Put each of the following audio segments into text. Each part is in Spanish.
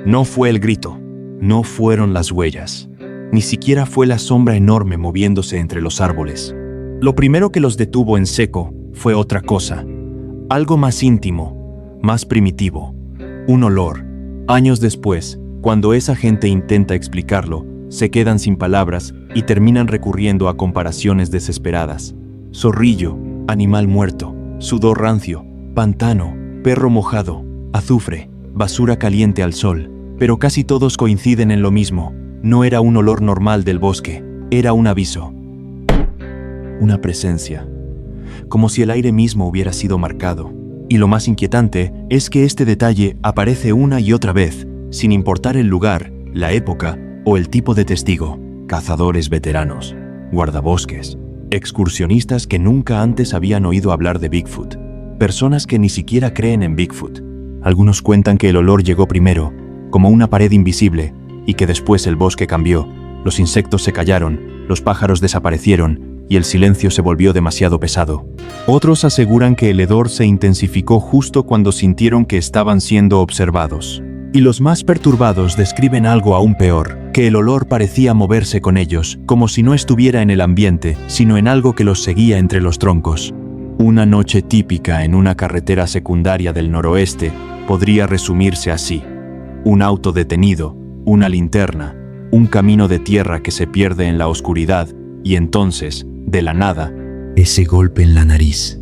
No fue el grito, no fueron las huellas, ni siquiera fue la sombra enorme moviéndose entre los árboles. Lo primero que los detuvo en seco fue otra cosa, algo más íntimo, más primitivo, un olor. Años después, cuando esa gente intenta explicarlo, se quedan sin palabras y terminan recurriendo a comparaciones desesperadas. Zorrillo, animal muerto, sudor rancio, pantano, perro mojado, azufre, basura caliente al sol. Pero casi todos coinciden en lo mismo. No era un olor normal del bosque, era un aviso. Una presencia. Como si el aire mismo hubiera sido marcado. Y lo más inquietante es que este detalle aparece una y otra vez, sin importar el lugar, la época o el tipo de testigo. Cazadores veteranos, guardabosques, excursionistas que nunca antes habían oído hablar de Bigfoot, personas que ni siquiera creen en Bigfoot. Algunos cuentan que el olor llegó primero, como una pared invisible, y que después el bosque cambió, los insectos se callaron, los pájaros desaparecieron y el silencio se volvió demasiado pesado. Otros aseguran que el hedor se intensificó justo cuando sintieron que estaban siendo observados. Y los más perturbados describen algo aún peor, que el olor parecía moverse con ellos, como si no estuviera en el ambiente, sino en algo que los seguía entre los troncos. Una noche típica en una carretera secundaria del noroeste podría resumirse así. Un auto detenido, una linterna, un camino de tierra que se pierde en la oscuridad y entonces, de la nada, ese golpe en la nariz.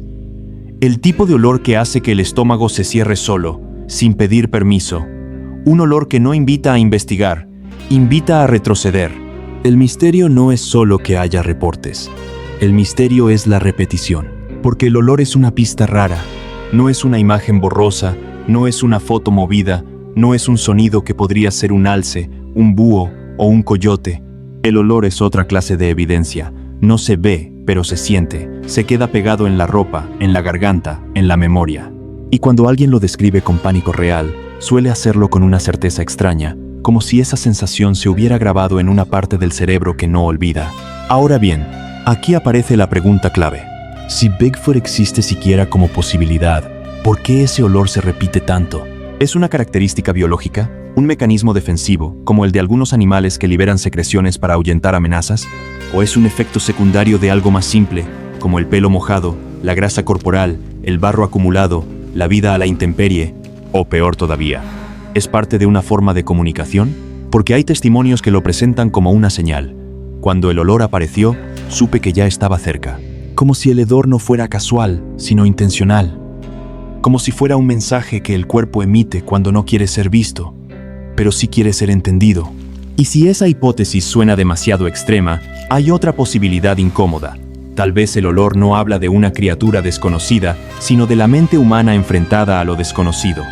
El tipo de olor que hace que el estómago se cierre solo, sin pedir permiso. Un olor que no invita a investigar, invita a retroceder. El misterio no es solo que haya reportes. El misterio es la repetición, porque el olor es una pista rara, no es una imagen borrosa, no es una foto movida, no es un sonido que podría ser un alce, un búho o un coyote. El olor es otra clase de evidencia. No se ve, pero se siente. Se queda pegado en la ropa, en la garganta, en la memoria. Y cuando alguien lo describe con pánico real, suele hacerlo con una certeza extraña, como si esa sensación se hubiera grabado en una parte del cerebro que no olvida. Ahora bien, aquí aparece la pregunta clave. Si Bigfoot existe siquiera como posibilidad, ¿por qué ese olor se repite tanto? ¿Es una característica biológica? ¿Un mecanismo defensivo, como el de algunos animales que liberan secreciones para ahuyentar amenazas? ¿O es un efecto secundario de algo más simple, como el pelo mojado, la grasa corporal, el barro acumulado, la vida a la intemperie? O peor todavía, ¿es parte de una forma de comunicación? Porque hay testimonios que lo presentan como una señal. Cuando el olor apareció, supe que ya estaba cerca. Como si el hedor no fuera casual, sino intencional. Como si fuera un mensaje que el cuerpo emite cuando no quiere ser visto, pero sí quiere ser entendido. Y si esa hipótesis suena demasiado extrema, hay otra posibilidad incómoda. Tal vez el olor no habla de una criatura desconocida, sino de la mente humana enfrentada a lo desconocido.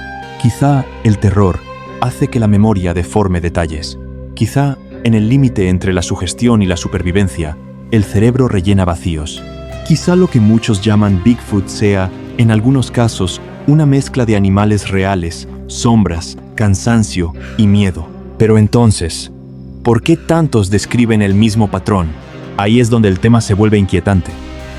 Quizá el terror hace que la memoria deforme detalles. Quizá, en el límite entre la sugestión y la supervivencia, el cerebro rellena vacíos. Quizá lo que muchos llaman Bigfoot sea, en algunos casos, una mezcla de animales reales, sombras, cansancio y miedo. Pero entonces, ¿por qué tantos describen el mismo patrón? Ahí es donde el tema se vuelve inquietante,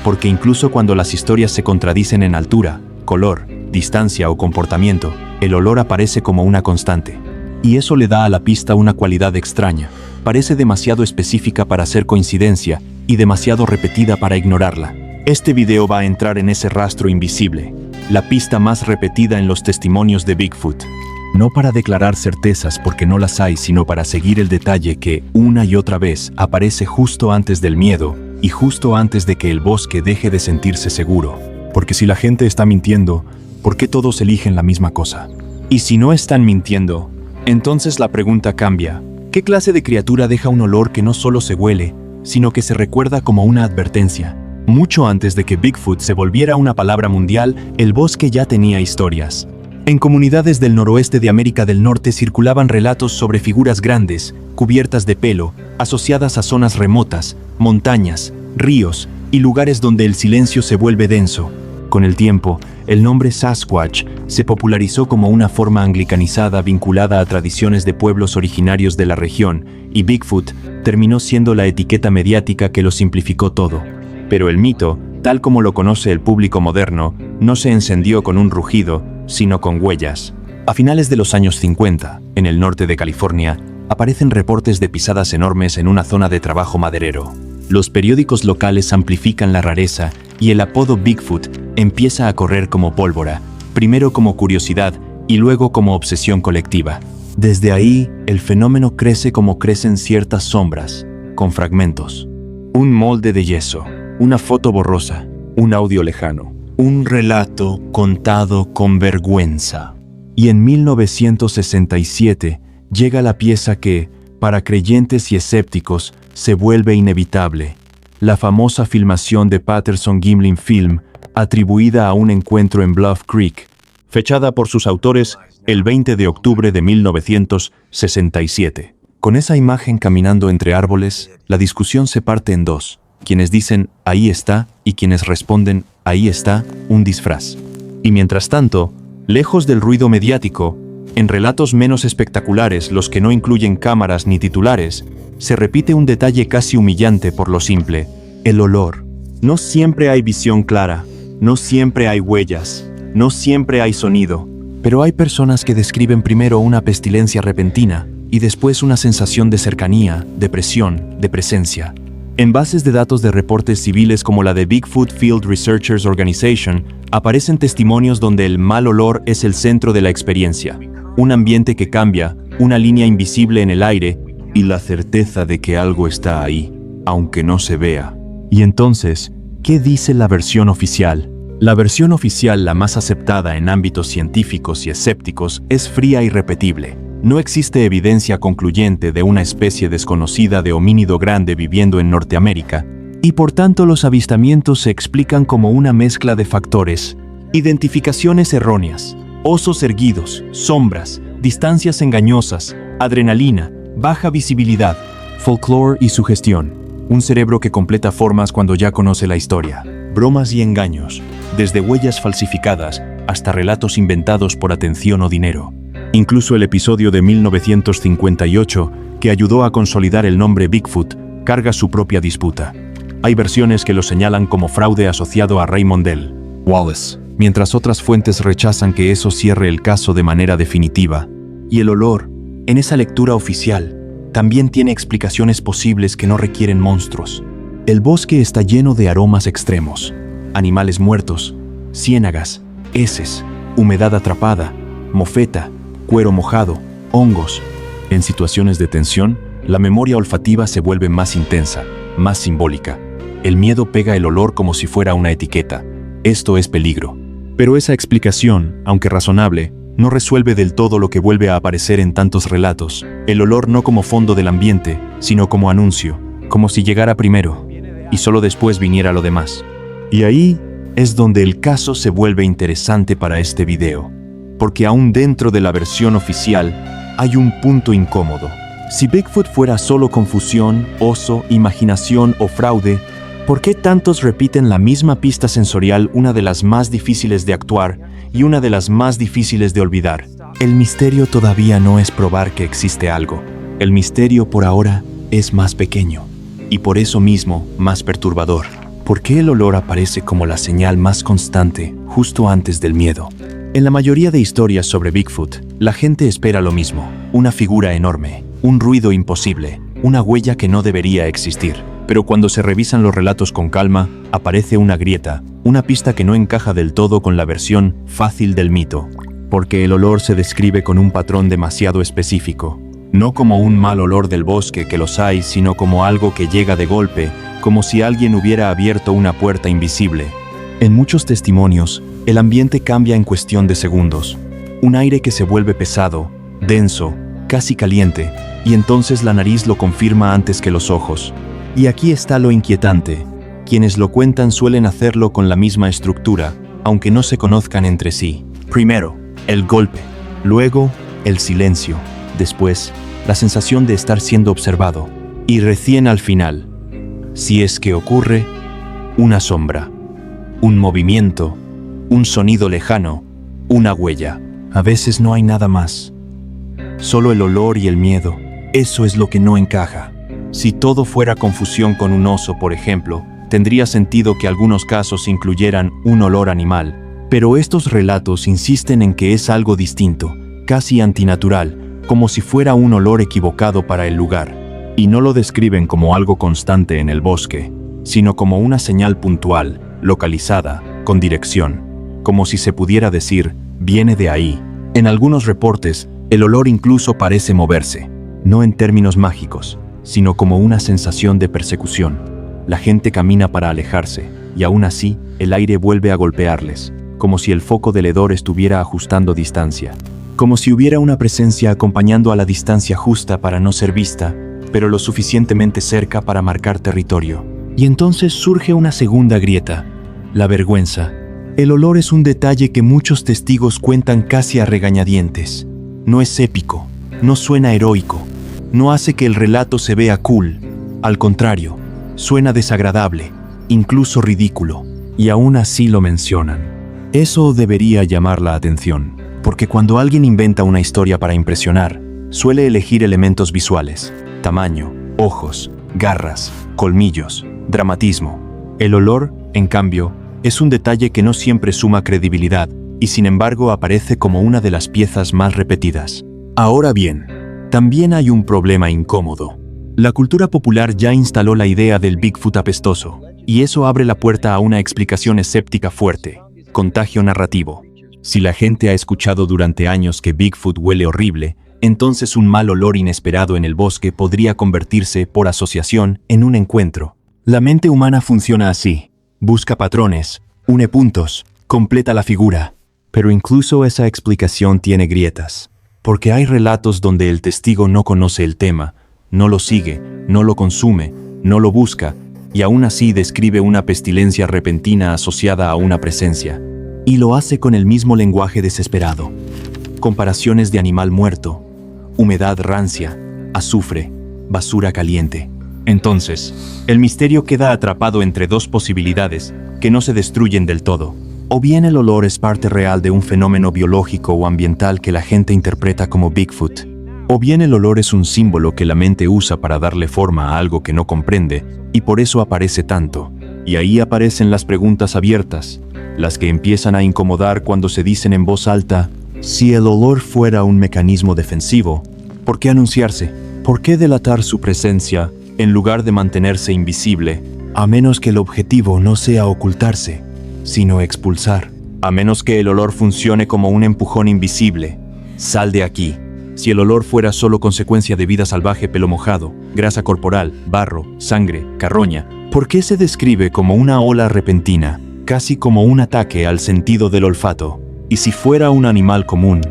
porque incluso cuando las historias se contradicen en altura, color, distancia o comportamiento, el olor aparece como una constante. Y eso le da a la pista una cualidad extraña. Parece demasiado específica para ser coincidencia y demasiado repetida para ignorarla. Este video va a entrar en ese rastro invisible, la pista más repetida en los testimonios de Bigfoot. No para declarar certezas porque no las hay, sino para seguir el detalle que, una y otra vez, aparece justo antes del miedo y justo antes de que el bosque deje de sentirse seguro. Porque si la gente está mintiendo, ¿por qué todos eligen la misma cosa? Y si no están mintiendo, entonces la pregunta cambia. ¿Qué clase de criatura deja un olor que no solo se huele, sino que se recuerda como una advertencia? Mucho antes de que Bigfoot se volviera una palabra mundial, el bosque ya tenía historias. En comunidades del noroeste de América del Norte circulaban relatos sobre figuras grandes, cubiertas de pelo, asociadas a zonas remotas, montañas, ríos y lugares donde el silencio se vuelve denso. Con el tiempo, el nombre Sasquatch se popularizó como una forma anglicanizada vinculada a tradiciones de pueblos originarios de la región, y Bigfoot terminó siendo la etiqueta mediática que lo simplificó todo. Pero el mito, tal como lo conoce el público moderno, no se encendió con un rugido, sino con huellas. A finales de los años 50, en el norte de California, aparecen reportes de pisadas enormes en una zona de trabajo maderero. Los periódicos locales amplifican la rareza y el apodo Bigfoot empieza a correr como pólvora, primero como curiosidad y luego como obsesión colectiva. Desde ahí, el fenómeno crece como crecen ciertas sombras, con fragmentos. Un molde de yeso, una foto borrosa, un audio lejano, un relato contado con vergüenza. Y en 1967 llega la pieza que, para creyentes y escépticos, se vuelve inevitable. La famosa filmación de Patterson-Gimlin Film, atribuida a un encuentro en Bluff Creek, fechada por sus autores el 20 de octubre de 1967. Con esa imagen caminando entre árboles, la discusión se parte en dos. Quienes dicen, ahí está, y quienes responden, ahí está, un disfraz. Y mientras tanto, lejos del ruido mediático, en relatos menos espectaculares, los que no incluyen cámaras ni titulares, se repite un detalle casi humillante por lo simple: el olor. No siempre hay visión clara, no siempre hay huellas, no siempre hay sonido, pero hay personas que describen primero una pestilencia repentina y después una sensación de cercanía, de presión, de presencia. En bases de datos de reportes civiles como la de Bigfoot Field Researchers Organization, aparecen testimonios donde el mal olor es el centro de la experiencia. Un ambiente que cambia, una línea invisible en el aire y la certeza de que algo está ahí, aunque no se vea. Y entonces, ¿qué dice la versión oficial? La versión oficial, la más aceptada en ámbitos científicos y escépticos, es fría y repetible. No existe evidencia concluyente de una especie desconocida de homínido grande viviendo en Norteamérica, y por tanto los avistamientos se explican como una mezcla de factores: identificaciones erróneas, osos erguidos, sombras, distancias engañosas, adrenalina, baja visibilidad, folclore y sugestión. Un cerebro que completa formas cuando ya conoce la historia. Bromas y engaños, desde huellas falsificadas hasta relatos inventados por atención o dinero. Incluso el episodio de 1958, que ayudó a consolidar el nombre Bigfoot, carga su propia disputa. Hay versiones que lo señalan como fraude asociado a Raymond L. Wallace, mientras otras fuentes rechazan que eso cierre el caso de manera definitiva. Y el olor, en esa lectura oficial, también tiene explicaciones posibles que no requieren monstruos. El bosque está lleno de aromas extremos: animales muertos, ciénagas, heces, humedad atrapada, mofeta, cuero mojado, hongos. En situaciones de tensión, la memoria olfativa se vuelve más intensa, más simbólica. El miedo pega el olor como si fuera una etiqueta. Esto es peligro. Pero esa explicación, aunque razonable, no resuelve del todo lo que vuelve a aparecer en tantos relatos. El olor no como fondo del ambiente, sino como anuncio, como si llegara primero, y solo después viniera lo demás. Y ahí es donde el caso se vuelve interesante para este video, porque aún dentro de la versión oficial hay un punto incómodo. Si Bigfoot fuera solo confusión, oso, imaginación o fraude, ¿por qué tantos repiten la misma pista sensorial, una de las más difíciles de actuar y una de las más difíciles de olvidar? El misterio todavía no es probar que existe algo. El misterio por ahora es más pequeño y por eso mismo más perturbador. ¿Por qué el olor aparece como la señal más constante justo antes del miedo? En la mayoría de historias sobre Bigfoot, la gente espera lo mismo: una figura enorme, un ruido imposible, una huella que no debería existir. Pero cuando se revisan los relatos con calma, aparece una grieta, una pista que no encaja del todo con la versión fácil del mito, porque el olor se describe con un patrón demasiado específico. No como un mal olor del bosque, que los hay, sino como algo que llega de golpe, como si alguien hubiera abierto una puerta invisible. En muchos testimonios, el ambiente cambia en cuestión de segundos. Un aire que se vuelve pesado, denso, casi caliente, y entonces la nariz lo confirma antes que los ojos. Y aquí está lo inquietante: quienes lo cuentan suelen hacerlo con la misma estructura, aunque no se conozcan entre sí. Primero, el golpe, luego, el silencio, después, la sensación de estar siendo observado, y recién al final, si es que ocurre, una sombra, un movimiento, un sonido lejano, una huella. A veces no hay nada más. Solo el olor y el miedo. Eso es lo que no encaja. Si todo fuera confusión con un oso, por ejemplo, tendría sentido que algunos casos incluyeran un olor animal. Pero estos relatos insisten en que es algo distinto, casi antinatural, como si fuera un olor equivocado para el lugar. Y no lo describen como algo constante en el bosque, sino como una señal puntual, localizada, con dirección, como si se pudiera decir, viene de ahí. En algunos reportes, el olor incluso parece moverse, no en términos mágicos, sino como una sensación de persecución. La gente camina para alejarse, y aún así, el aire vuelve a golpearles, como si el foco del hedor estuviera ajustando distancia. Como si hubiera una presencia acompañando a la distancia justa para no ser vista, pero lo suficientemente cerca para marcar territorio. Y entonces surge una segunda grieta, la vergüenza. El olor es un detalle que muchos testigos cuentan casi a regañadientes. No es épico, no suena heroico, no hace que el relato se vea cool. Al contrario, suena desagradable, incluso ridículo, y aún así lo mencionan. Eso debería llamar la atención, porque cuando alguien inventa una historia para impresionar, suele elegir elementos visuales, tamaño, ojos, garras, colmillos, dramatismo. El olor, en cambio, es un detalle que no siempre suma credibilidad y sin embargo aparece como una de las piezas más repetidas. Ahora bien, también hay un problema incómodo. La cultura popular ya instaló la idea del Bigfoot apestoso, y eso abre la puerta a una explicación escéptica fuerte, contagio narrativo. Si la gente ha escuchado durante años que Bigfoot huele horrible, entonces un mal olor inesperado en el bosque podría convertirse, por asociación, en un encuentro. La mente humana funciona así. Busca patrones, une puntos, completa la figura. Pero incluso esa explicación tiene grietas, porque hay relatos donde el testigo no conoce el tema, no lo sigue, no lo consume, no lo busca, y aún así describe una pestilencia repentina asociada a una presencia. Y lo hace con el mismo lenguaje desesperado. Comparaciones de animal muerto, humedad rancia, azufre, basura caliente. Entonces, el misterio queda atrapado entre dos posibilidades que no se destruyen del todo. O bien el olor es parte real de un fenómeno biológico o ambiental que la gente interpreta como Bigfoot. O bien el olor es un símbolo que la mente usa para darle forma a algo que no comprende y por eso aparece tanto. Y ahí aparecen las preguntas abiertas, las que empiezan a incomodar cuando se dicen en voz alta: si el olor fuera un mecanismo defensivo, ¿por qué anunciarse? ¿Por qué delatar su presencia en lugar de mantenerse invisible, a menos que el objetivo no sea ocultarse, sino expulsar? A menos que el olor funcione como un empujón invisible. Sal de aquí. Si el olor fuera solo consecuencia de vida salvaje, pelo mojado, grasa corporal, barro, sangre, carroña, ¿por qué se describe como una ola repentina, casi como un ataque al sentido del olfato? Y si fuera un animal común,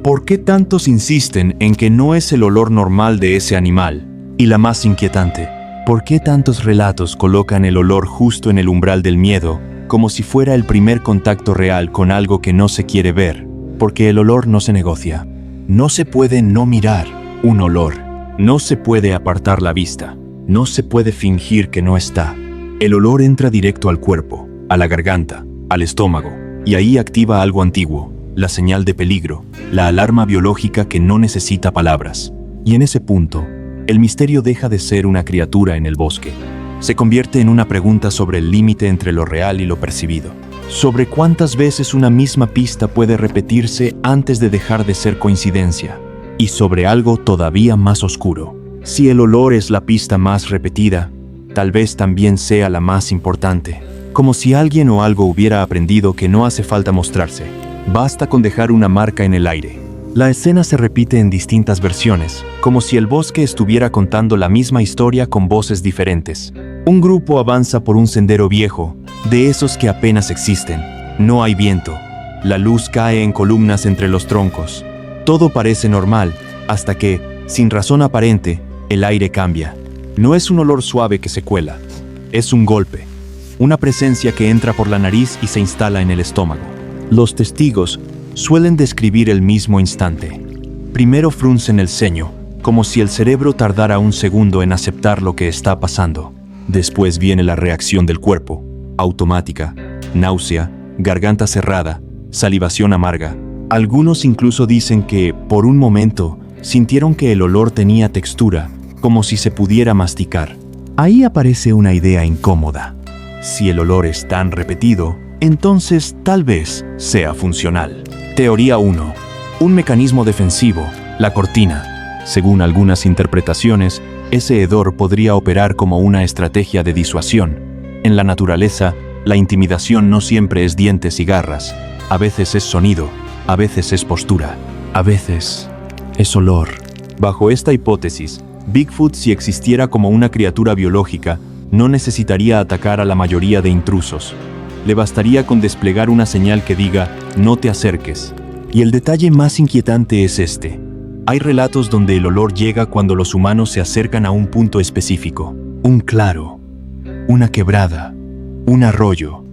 ¿por qué tantos insisten en que no es el olor normal de ese animal? Y la más inquietante, ¿por qué tantos relatos colocan el olor justo en el umbral del miedo, como si fuera el primer contacto real con algo que no se quiere ver? Porque el olor no se negocia. No se puede no mirar un olor. No se puede apartar la vista. No se puede fingir que no está. El olor entra directo al cuerpo, a la garganta, al estómago, y ahí activa algo antiguo, la señal de peligro, la alarma biológica que no necesita palabras. Y en ese punto, el misterio deja de ser una criatura en el bosque. Se convierte en una pregunta sobre el límite entre lo real y lo percibido. Sobre cuántas veces una misma pista puede repetirse antes de dejar de ser coincidencia. Y sobre algo todavía más oscuro. Si el olor es la pista más repetida, tal vez también sea la más importante. Como si alguien o algo hubiera aprendido que no hace falta mostrarse. Basta con dejar una marca en el aire. La escena se repite en distintas versiones, como si el bosque estuviera contando la misma historia con voces diferentes. Un grupo avanza por un sendero viejo, de esos que apenas existen. No hay viento. La luz cae en columnas entre los troncos. Todo parece normal, hasta que, sin razón aparente, el aire cambia. No es un olor suave que se cuela. Es un golpe. Una presencia que entra por la nariz y se instala en el estómago. Los testigos suelen describir el mismo instante. Primero fruncen el ceño, como si el cerebro tardara un segundo en aceptar lo que está pasando. Después viene la reacción del cuerpo, automática, náusea, garganta cerrada, salivación amarga. Algunos incluso dicen que, por un momento, sintieron que el olor tenía textura, como si se pudiera masticar. Ahí aparece una idea incómoda. Si el olor es tan repetido, entonces tal vez sea funcional. Teoría 1. Un mecanismo defensivo, la cortina. Según algunas interpretaciones, ese hedor podría operar como una estrategia de disuasión. En la naturaleza, la intimidación no siempre es dientes y garras. A veces es sonido, a veces es postura, a veces es olor. Bajo esta hipótesis, Bigfoot, si existiera como una criatura biológica, no necesitaría atacar a la mayoría de intrusos. Le bastaría con desplegar una señal que diga, no te acerques. Y el detalle más inquietante es este. Hay relatos donde el olor llega cuando los humanos se acercan a un punto específico. Un claro, una quebrada, un arroyo,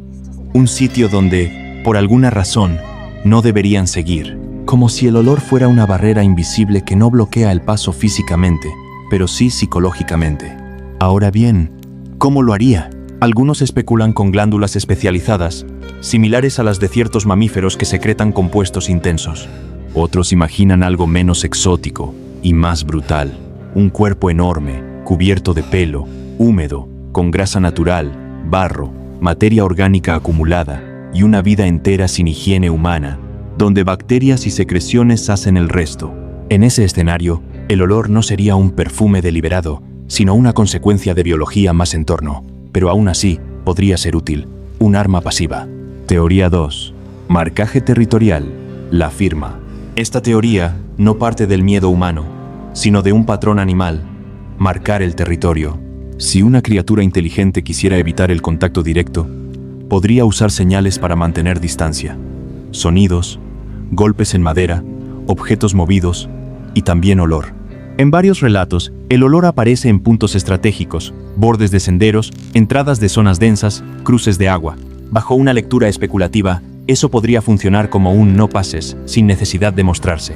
un sitio donde, por alguna razón, no deberían seguir. Como si el olor fuera una barrera invisible que no bloquea el paso físicamente, pero sí psicológicamente. Ahora bien, ¿cómo lo haría? Algunos especulan con glándulas especializadas, similares a las de ciertos mamíferos que secretan compuestos intensos. Otros imaginan algo menos exótico y más brutal. Un cuerpo enorme, cubierto de pelo, húmedo, con grasa natural, barro, materia orgánica acumulada y una vida entera sin higiene humana, donde bacterias y secreciones hacen el resto. En ese escenario, el olor no sería un perfume deliberado, sino una consecuencia de biología más en torno, pero aún así podría ser útil, un arma pasiva. Teoría 2. Marcaje territorial. La firma. Esta teoría no parte del miedo humano, sino de un patrón animal: marcar el territorio. Si una criatura inteligente quisiera evitar el contacto directo, podría usar señales para mantener distancia. Sonidos, golpes en madera, objetos movidos y también olor. En varios relatos, el olor aparece en puntos estratégicos, bordes de senderos, entradas de zonas densas, cruces de agua. Bajo una lectura especulativa, eso podría funcionar como un no pases, sin necesidad de mostrarse.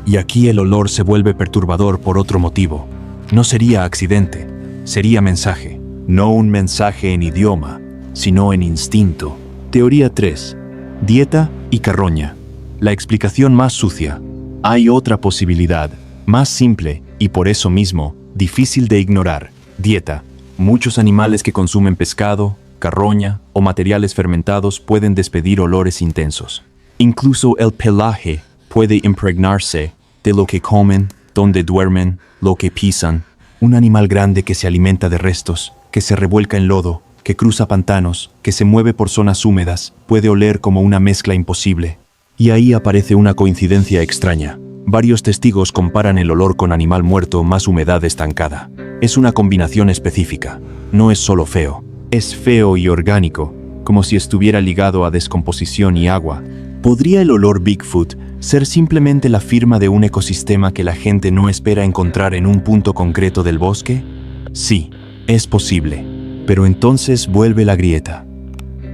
Y aquí el olor se vuelve perturbador por otro motivo. No sería accidente, sería mensaje. No un mensaje en idioma, sino en instinto. Teoría 3. Dieta y carroña. La explicación más sucia. Hay otra posibilidad, más simple y por eso mismo difícil de ignorar. Dieta. Muchos animales que consumen pescado, carroña o materiales fermentados pueden despedir olores intensos. Incluso el pelaje puede impregnarse de lo que comen, donde duermen, lo que pisan. Un animal grande que se alimenta de restos, que se revuelca en lodo, que cruza pantanos, que se mueve por zonas húmedas, puede oler como una mezcla imposible. Y ahí aparece una coincidencia extraña. Varios testigos comparan el olor con animal muerto más humedad estancada. Es una combinación específica. No es solo feo. Es feo y orgánico, como si estuviera ligado a descomposición y agua. ¿Podría el olor Bigfoot ser simplemente la firma de un ecosistema que la gente no espera encontrar en un punto concreto del bosque? Sí, es posible. Pero entonces vuelve la grieta.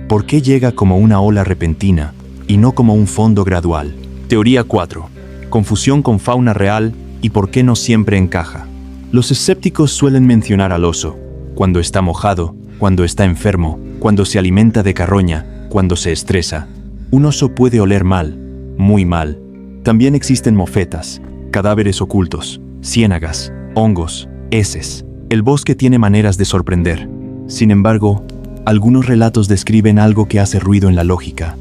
¿Por qué llega como una ola repentina y no como un fondo gradual? Teoría 4. Confusión con fauna real y por qué no siempre encaja. Los escépticos suelen mencionar al oso, cuando está mojado, cuando está enfermo, cuando se alimenta de carroña, cuando se estresa. Un oso puede oler mal, muy mal. También existen mofetas, cadáveres ocultos, ciénagas, hongos, heces. El bosque tiene maneras de sorprender. Sin embargo, algunos relatos describen algo que hace ruido en la lógica.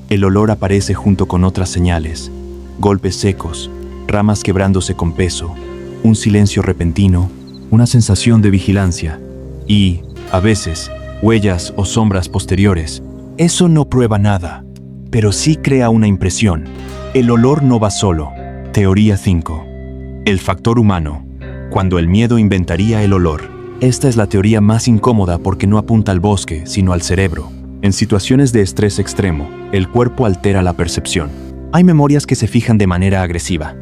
El olor aparece junto con otras señales: golpes secos, ramas quebrándose con peso, un silencio repentino, una sensación de vigilancia y, a veces, huellas o sombras posteriores. Eso no prueba nada, pero sí crea una impresión. El olor no va solo. Teoría 5. El factor humano. Cuando el miedo inventaría el olor. Esta es la teoría más incómoda porque no apunta al bosque, sino al cerebro. En situaciones de estrés extremo, el cuerpo altera la percepción. Hay memorias que se fijan de manera agresiva.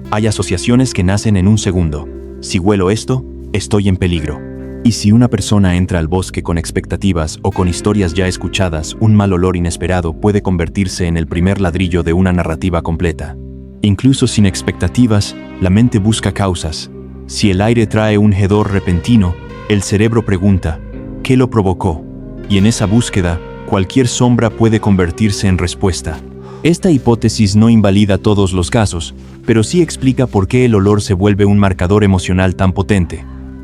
Hay asociaciones que nacen en un segundo. Si huelo esto, estoy en peligro. Y si una persona entra al bosque con expectativas o con historias ya escuchadas, un mal olor inesperado puede convertirse en el primer ladrillo de una narrativa completa. Incluso sin expectativas, la mente busca causas. Si el aire trae un hedor repentino, el cerebro pregunta, ¿qué lo provocó? Y en esa búsqueda, cualquier sombra puede convertirse en respuesta. Esta hipótesis no invalida todos los casos, pero sí explica por qué el olor se vuelve un marcador emocional tan potente.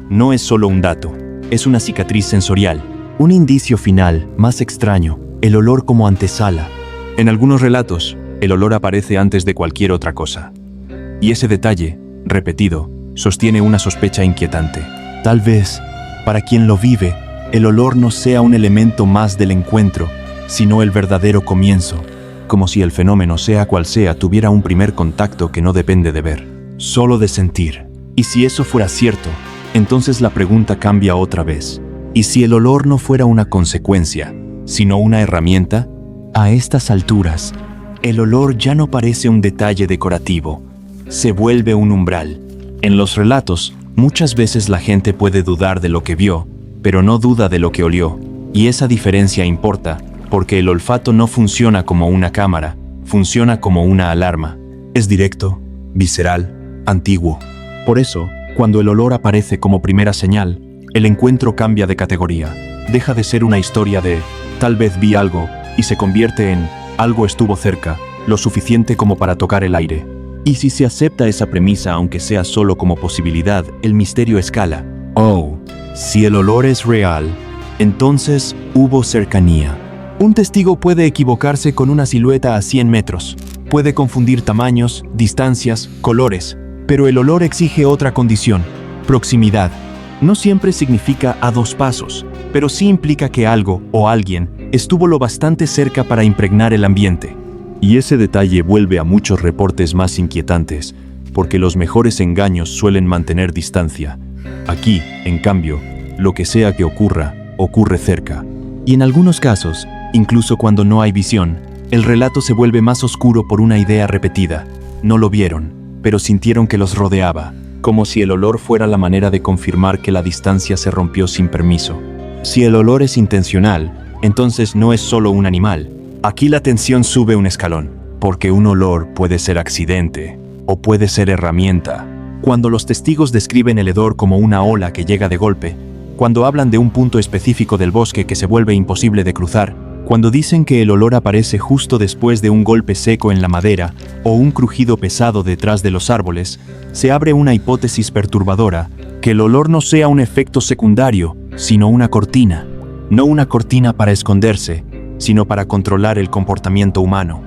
No es solo un dato, es una cicatriz sensorial, un indicio final, más extraño, el olor como antesala. En algunos relatos, el olor aparece antes de cualquier otra cosa. Y ese detalle, repetido, sostiene una sospecha inquietante. Tal vez, para quien lo vive, el olor no sea un elemento más del encuentro, sino el verdadero comienzo, como si el fenómeno, sea cual sea, tuviera un primer contacto que no depende de ver, solo de sentir. Y si eso fuera cierto, entonces la pregunta cambia otra vez. ¿Y si el olor no fuera una consecuencia, sino una herramienta? A estas alturas, el olor ya no parece un detalle decorativo, se vuelve un umbral. En los relatos, muchas veces la gente puede dudar de lo que vio, pero no duda de lo que olió, y esa diferencia importa, porque el olfato no funciona como una cámara, funciona como una alarma. Es directo, visceral, antiguo. Por eso, cuando el olor aparece como primera señal, el encuentro cambia de categoría. Deja de ser una historia de tal vez vi algo y se convierte en algo estuvo cerca, lo suficiente como para tocar el aire. Y si se acepta esa premisa, aunque sea solo como posibilidad, el misterio escala. Oh, si el olor es real, entonces hubo cercanía. Un testigo puede equivocarse con una silueta a 100 metros. Puede confundir tamaños, distancias, colores. Pero el olor exige otra condición: proximidad. No siempre significa a 2 pasos, pero sí implica que algo o alguien estuvo lo bastante cerca para impregnar el ambiente. Y ese detalle vuelve a muchos reportes más inquietantes, porque los mejores engaños suelen mantener distancia. Aquí, en cambio, lo que sea que ocurra, ocurre cerca. Y en algunos casos, incluso cuando no hay visión, el relato se vuelve más oscuro por una idea repetida. No lo vieron, pero sintieron que los rodeaba, como si el olor fuera la manera de confirmar que la distancia se rompió sin permiso. Si el olor es intencional, entonces no es solo un animal. Aquí la tensión sube un escalón, porque un olor puede ser accidente o puede ser herramienta. Cuando los testigos describen el hedor como una ola que llega de golpe, cuando hablan de un punto específico del bosque que se vuelve imposible de cruzar, cuando dicen que el olor aparece justo después de un golpe seco en la madera o un crujido pesado detrás de los árboles, se abre una hipótesis perturbadora: que el olor no sea un efecto secundario, sino una cortina. No una cortina para esconderse, sino para controlar el comportamiento humano.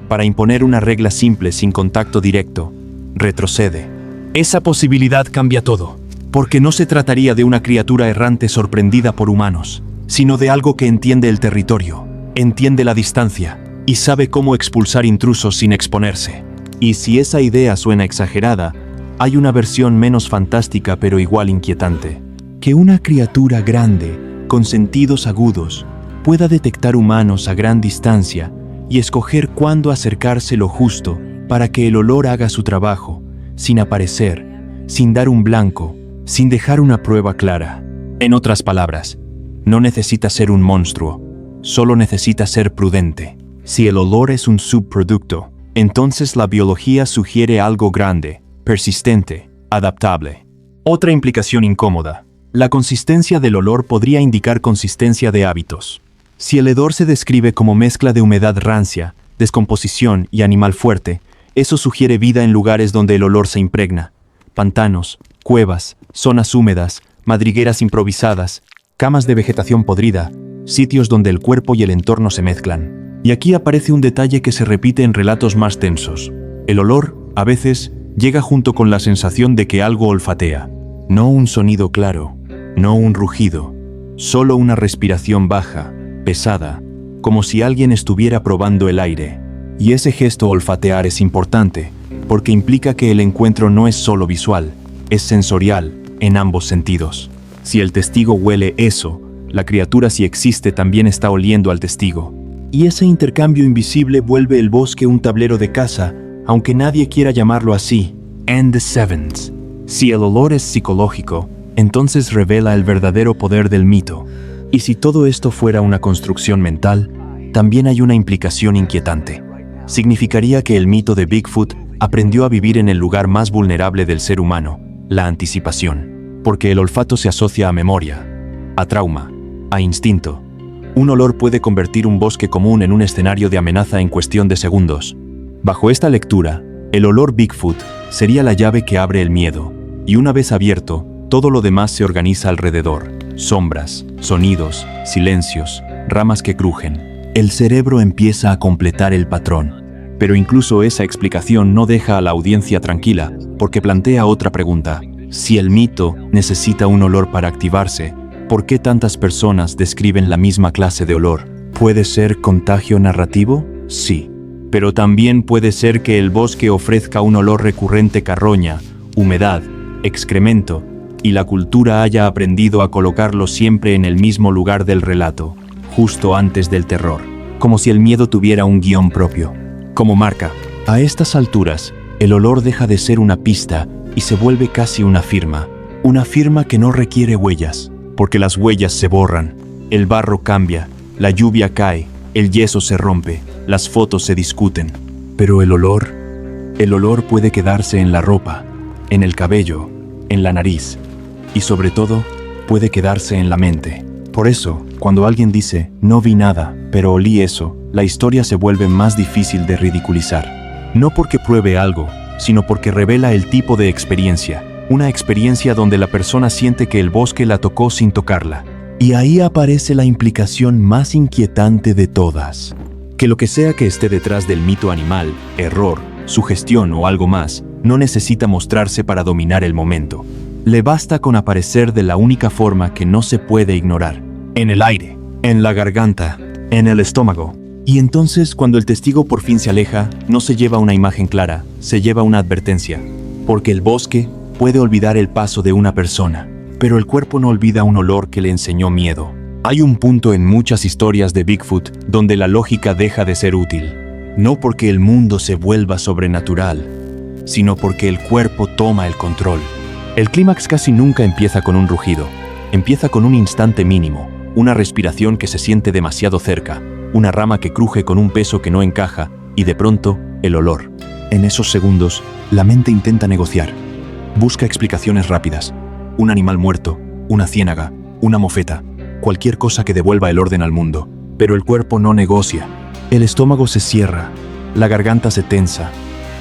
Para imponer una regla simple sin contacto directo: retrocede. Esa posibilidad cambia todo, porque no se trataría de una criatura errante sorprendida por humanos, sino de algo que entiende el territorio, entiende la distancia y sabe cómo expulsar intrusos sin exponerse. Y si esa idea suena exagerada, hay una versión menos fantástica pero igual inquietante: que una criatura grande, con sentidos agudos, pueda detectar humanos a gran distancia y escoger cuándo acercarse lo justo para que el olor haga su trabajo, sin aparecer, sin dar un blanco, sin dejar una prueba clara. En otras palabras, no necesita ser un monstruo, solo necesita ser prudente. Si el olor es un subproducto, entonces la biología sugiere algo grande, persistente, adaptable. Otra implicación incómoda: la consistencia del olor podría indicar consistencia de hábitos. Si el hedor se describe como mezcla de humedad rancia, descomposición y animal fuerte, eso sugiere vida en lugares donde el olor se impregna: pantanos, cuevas, zonas húmedas, madrigueras improvisadas, camas de vegetación podrida, sitios donde el cuerpo y el entorno se mezclan. Y aquí aparece un detalle que se repite en relatos más tensos. El olor, a veces, llega junto con la sensación de que algo olfatea. No un sonido claro, no un rugido, solo una respiración baja, pesada, como si alguien estuviera probando el aire. Y ese gesto olfatear es importante, porque implica que el encuentro no es solo visual, es sensorial, en ambos sentidos. Si el testigo huele eso, la criatura, si existe, también está oliendo al testigo. Y ese intercambio invisible vuelve el bosque un tablero de caza, aunque nadie quiera llamarlo así. And the Sevens. Si el olor es psicológico, entonces revela el verdadero poder del mito. Y si todo esto fuera una construcción mental, también hay una implicación inquietante. Significaría que el mito de Bigfoot aprendió a vivir en el lugar más vulnerable del ser humano, la anticipación. Porque el olfato se asocia a memoria, a trauma, a instinto. Un olor puede convertir un bosque común en un escenario de amenaza en cuestión de segundos. Bajo esta lectura, el olor Bigfoot sería la llave que abre el miedo, y una vez abierto, todo lo demás se organiza alrededor: sombras, sonidos, silencios, ramas que crujen. El cerebro empieza a completar el patrón. Pero incluso esa explicación no deja a la audiencia tranquila, porque plantea otra pregunta. Si el mito necesita un olor para activarse, ¿por qué tantas personas describen la misma clase de olor? ¿Puede ser contagio narrativo? Sí. Pero también puede ser que el bosque ofrezca un olor recurrente: carroña, humedad, excremento, y la cultura haya aprendido a colocarlo siempre en el mismo lugar del relato, justo antes del terror, como si el miedo tuviera un guión propio. Como marca. A estas alturas, el olor deja de ser una pista y se vuelve casi una firma que no requiere huellas, porque las huellas se borran, el barro cambia, la lluvia cae, el yeso se rompe, las fotos se discuten. Pero el olor puede quedarse en la ropa, en el cabello, en la nariz, y sobre todo, puede quedarse en la mente. Por eso, cuando alguien dice, no vi nada, pero olí eso, la historia se vuelve más difícil de ridiculizar. No porque pruebe algo, sino porque revela el tipo de experiencia, una experiencia donde la persona siente que el bosque la tocó sin tocarla. Y ahí aparece la implicación más inquietante de todas. Que lo que sea que esté detrás del mito animal, error, sugestión o algo más, no necesita mostrarse para dominar el momento. Le basta con aparecer de la única forma que no se puede ignorar: en el aire, en la garganta, en el estómago. Y entonces, cuando el testigo por fin se aleja, no se lleva una imagen clara, se lleva una advertencia. Porque el bosque puede olvidar el paso de una persona, pero el cuerpo no olvida un olor que le enseñó miedo. Hay un punto en muchas historias de Bigfoot donde la lógica deja de ser útil. No porque el mundo se vuelva sobrenatural, sino porque el cuerpo toma el control. El clímax casi nunca empieza con un rugido. Empieza con un instante mínimo, una respiración que se siente demasiado cerca, una rama que cruje con un peso que no encaja, y de pronto, el olor. En esos segundos, la mente intenta negociar. Busca explicaciones rápidas. Un animal muerto, una ciénaga, una mofeta, cualquier cosa que devuelva el orden al mundo. Pero el cuerpo no negocia. El estómago se cierra, la garganta se tensa,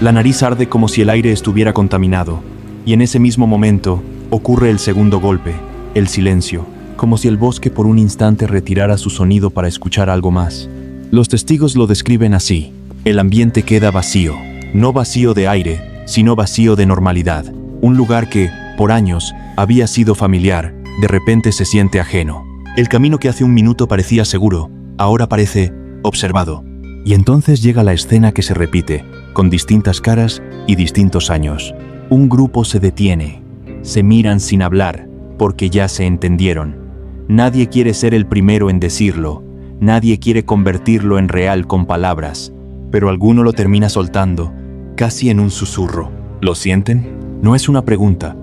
la nariz arde como si el aire estuviera contaminado, y en ese mismo momento ocurre el segundo golpe, el silencio, como si el bosque por un instante retirara su sonido para escuchar algo más. Los testigos lo describen así: el ambiente queda vacío, no vacío de aire, sino vacío de normalidad. Un lugar que, por años, había sido familiar, de repente se siente ajeno. El camino que hace un minuto parecía seguro, ahora parece observado. Y entonces llega la escena que se repite, con distintas caras y distintos años. Un grupo se detiene, se miran sin hablar, porque ya se entendieron. Nadie quiere ser el primero en decirlo, nadie quiere convertirlo en real con palabras, pero alguno lo termina soltando, casi en un susurro. ¿Lo sienten? No es una pregunta,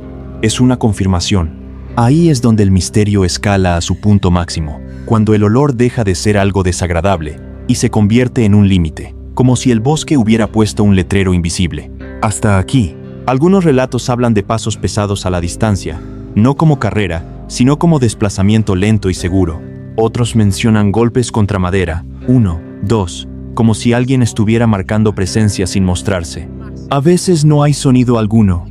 es una confirmación. Ahí es donde el misterio escala a su punto máximo, cuando el olor deja de ser algo desagradable y se convierte en un límite, como si el bosque hubiera puesto un letrero invisible. Hasta aquí. Algunos relatos hablan de pasos pesados a la distancia, no como carrera, sino como desplazamiento lento y seguro. Otros mencionan golpes contra madera, 1, 2, como si alguien estuviera marcando presencia sin mostrarse. A veces no hay sonido alguno,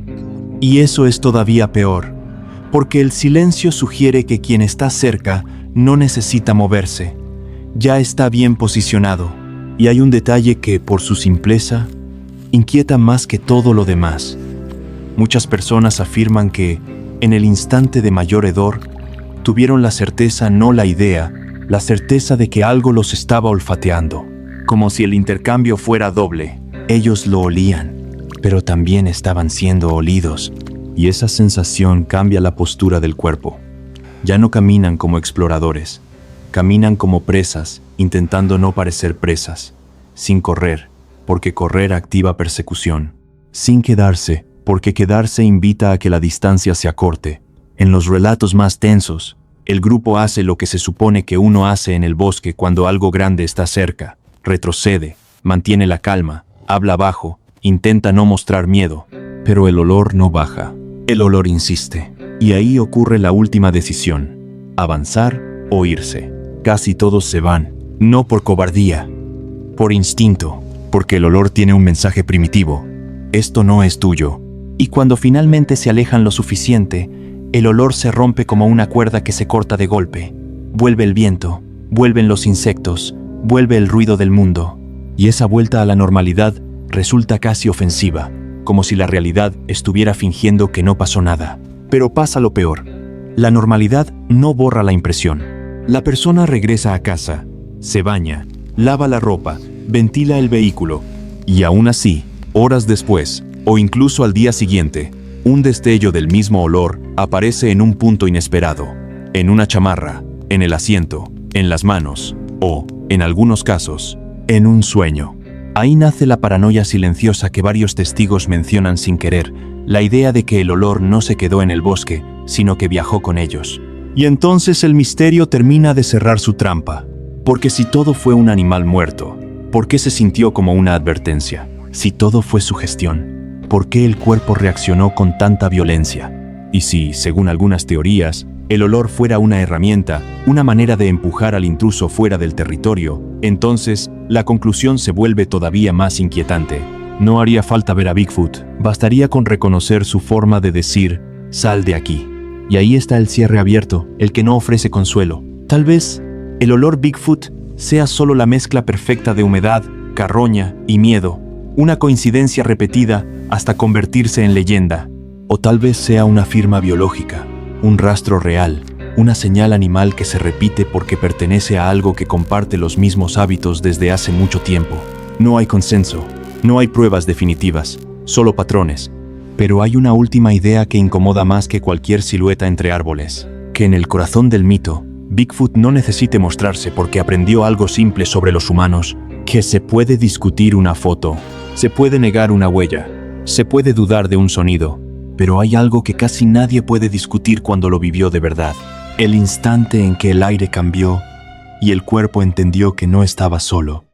y eso es todavía peor, porque el silencio sugiere que quien está cerca no necesita moverse, ya está bien posicionado, y hay un detalle que, por su simpleza, inquieta más que todo lo demás. Muchas personas afirman que, en el instante de mayor hedor, tuvieron la certeza, no la idea, la certeza de que algo los estaba olfateando, como si el intercambio fuera doble. Ellos lo olían, pero también estaban siendo olidos, y esa sensación cambia la postura del cuerpo. Ya no caminan como exploradores, caminan como presas, intentando no parecer presas, sin correr, porque correr activa persecución, sin quedarse, porque quedarse invita a que la distancia se acorte. En los relatos más tensos, el grupo hace lo que se supone que uno hace en el bosque cuando algo grande está cerca: retrocede, mantiene la calma, habla bajo, intenta no mostrar miedo, pero el olor no baja, el olor insiste. Y ahí ocurre la última decisión: avanzar o irse. Casi todos se van, no por cobardía, por instinto, porque el olor tiene un mensaje primitivo: esto no es tuyo. Y cuando finalmente se alejan lo suficiente, el olor se rompe como una cuerda que se corta de golpe. Vuelve el viento, vuelven los insectos, vuelve el ruido del mundo. Y esa vuelta a la normalidad resulta casi ofensiva, como si la realidad estuviera fingiendo que no pasó nada. Pero pasa lo peor. La normalidad no borra la impresión. La persona regresa a casa, se baña, lava la ropa, ventila el vehículo, y aún así, horas después, o incluso al día siguiente, un destello del mismo olor aparece en un punto inesperado, en una chamarra, en el asiento, en las manos, o, en algunos casos, en un sueño. Ahí nace la paranoia silenciosa que varios testigos mencionan sin querer, la idea de que el olor no se quedó en el bosque, sino que viajó con ellos. Y entonces el misterio termina de cerrar su trampa. Porque si todo fue un animal muerto, ¿por qué se sintió como una advertencia? Si todo fue sugestión, ¿por qué el cuerpo reaccionó con tanta violencia? Y si, según algunas teorías, el olor fuera una herramienta, una manera de empujar al intruso fuera del territorio, entonces la conclusión se vuelve todavía más inquietante. No haría falta ver a Bigfoot, bastaría con reconocer su forma de decir, sal de aquí. Y ahí está el cierre abierto, el que no ofrece consuelo. Tal vez el olor Bigfoot sea solo la mezcla perfecta de humedad, carroña y miedo, una coincidencia repetida hasta convertirse en leyenda. O tal vez sea una firma biológica, un rastro real, una señal animal que se repite porque pertenece a algo que comparte los mismos hábitos desde hace mucho tiempo. No hay consenso, no hay pruebas definitivas, solo patrones. Pero hay una última idea que incomoda más que cualquier silueta entre árboles, que en el corazón del mito, Bigfoot no necesite mostrarse porque aprendió algo simple sobre los humanos, que se puede discutir una foto, se puede negar una huella, se puede dudar de un sonido, pero hay algo que casi nadie puede discutir cuando lo vivió de verdad. El instante en que el aire cambió y el cuerpo entendió que no estaba solo.